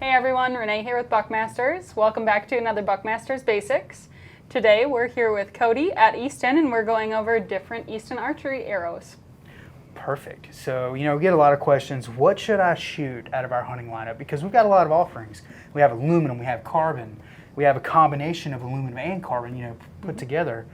Hey everyone, Renee here with Buckmasters. Welcome back to another Buckmasters Basics. Today we're here with Cody at Easton and we're going over different Easton archery arrows. Perfect. So, we get a lot of questions. What should I shoot out of our hunting lineup? Because we've got a lot of offerings. We have aluminum, we have carbon, we have a combination of aluminum and carbon, put together,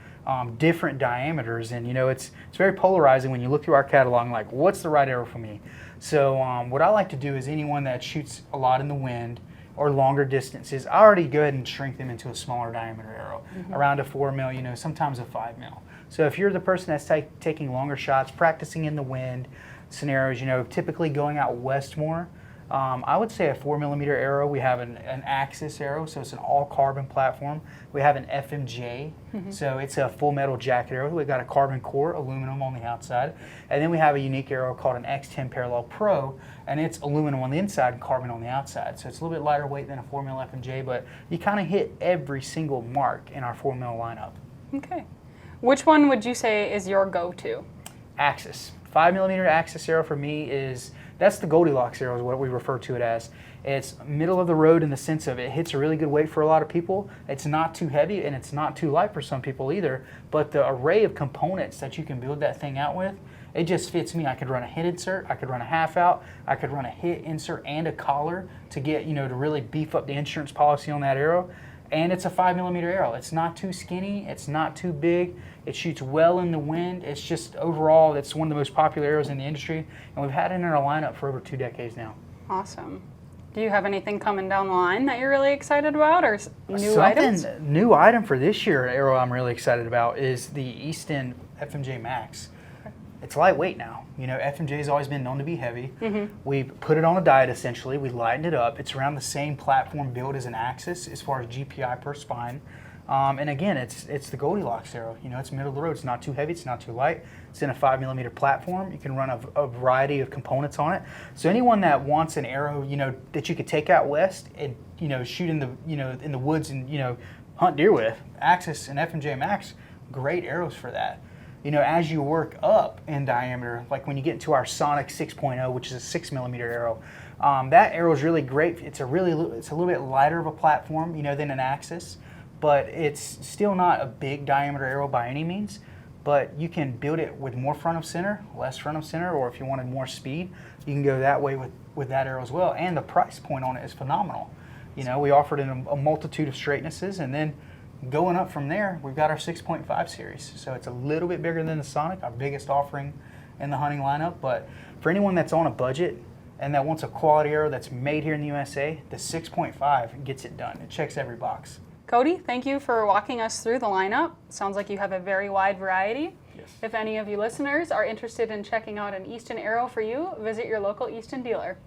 different diameters. And, it's very polarizing when you look through our catalog, like, what's the right arrow for me? So what I like to do is anyone that shoots a lot in the wind or longer distances, I already go ahead and shrink them into a smaller diameter arrow, around a 4 mil, sometimes a 5 mil. So if you're the person that's taking longer shots, practicing in the wind scenarios, typically going out west more, I would say a 4 millimeter arrow. We have an Axis arrow, so it's an all carbon platform. We have an FMJ, so it's a full metal jacket arrow. We've got a carbon core, aluminum on the outside. And then we have a unique arrow called an X10 Parallel Pro, and it's aluminum on the inside and carbon on the outside. So it's a little bit lighter weight than a 4 mil FMJ, but you kind of hit every single mark in our 4 mil lineup. Okay. Which one would you say is your go-to? Axis. 5 millimeter Axis arrow for me that's the Goldilocks arrow is what we refer to it as. It's middle of the road in the sense of it hits a really good weight for a lot of people. It's not too heavy and it's not too light for some people either, but the array of components that you can build that thing out with, it just fits me. I could run a hit insert, I could run a half out, I could run a hit insert and a collar to get, to really beef up the insurance policy on that arrow. And it's a 5 millimeter arrow. It's not too skinny, it's not too big, it shoots well in the wind. It's just overall, it's one of the most popular arrows in the industry, and we've had it in our lineup for over 2 decades now. Awesome. Do you have anything coming down the line that you're really excited about, or new items? New item for this year, arrow I'm really excited about is the Easton FMJ Max. It's lightweight now. FMJ has always been known to be heavy. We put it on a diet essentially. We lightened it up. It's around the same platform build as an Axis as far as GPI per spine. And again, it's the Goldilocks arrow. It's middle of the road. It's not too heavy. It's not too light. It's in a 5 millimeter platform. You can run a variety of components on it. So anyone that wants an arrow, that you could take out west and shoot in the in the woods and hunt deer with, Axis and FMJ Max, great arrows for that. As you work up in diameter, like when you get into our Sonic 6.0, which is a 6 millimeter arrow, that arrow is really great. It's a little bit lighter of a platform, than an Axis, but it's still not a big diameter arrow by any means. But you can build it with more front of center, less front of center, or if you wanted more speed, you can go that way with that arrow as well. And the price point on it is phenomenal. We offered in a multitude of straightnesses, and then going up from there, we've got our 6.5 series. So it's a little bit bigger than the Sonic, our biggest offering in the hunting lineup. But for anyone that's on a budget and that wants a quality arrow that's made here in the USA, the 6.5 gets it done. It checks every box. Cody, thank you for walking us through the lineup. Sounds like you have a very wide variety. Yes. If any of you listeners are interested in checking out an Easton arrow for you, visit your local Easton dealer.